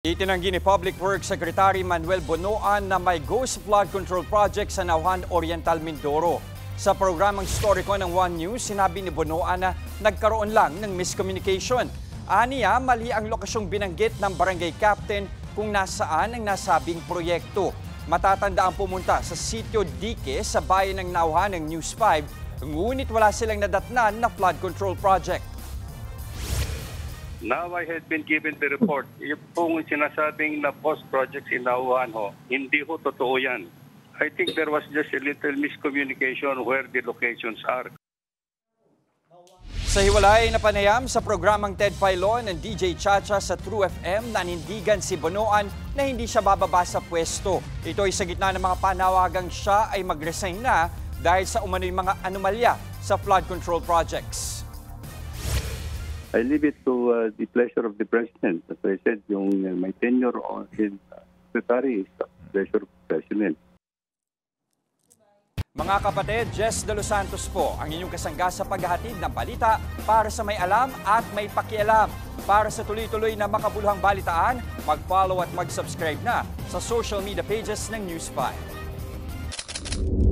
Itinanggi ni Public Works Secretary Manuel Bonoan na may ghost flood control project sa Nauhan Oriental, Mindoro. Sa programang Storiko ng One News, sinabi ni Bonoan na nagkaroon lang ng miscommunication. Aniya, mali ang lokasyong binanggit ng barangay captain kung nasaan ang nasabing proyekto. Matatanda ang pumunta sa sitio Dike sa bayan ng Nauhan ng News 5, ngunit wala silang nadatnan na flood control project. Now I had been given the report. Yung pong sinasabing na post projects in Nauhan ho, hindi ho totoo yan. I think there was just a little miscommunication where the locations are. Sa hiwalay na panayam sa programang Ted Filon ng DJ Chacha sa True FM, nanindigan si Bonoan na hindi siya bababa sa pwesto. Ito ay sa gitna ng mga panawagang siya ay mag-resign na dahil sa umano'y mga anomalya sa flood control projects. I leave it to the pleasure of the President. As I said, yung my tenure in Secretary is the pleasure of the President. Mga kapatid, Jess De Los Santos po, ang inyong kasangga sa paghahatid ng balita para sa may alam at may pakialam. Para sa tuloy-tuloy na makabuluhang balitaan, mag-follow at mag-subscribe na sa social media pages ng News 5.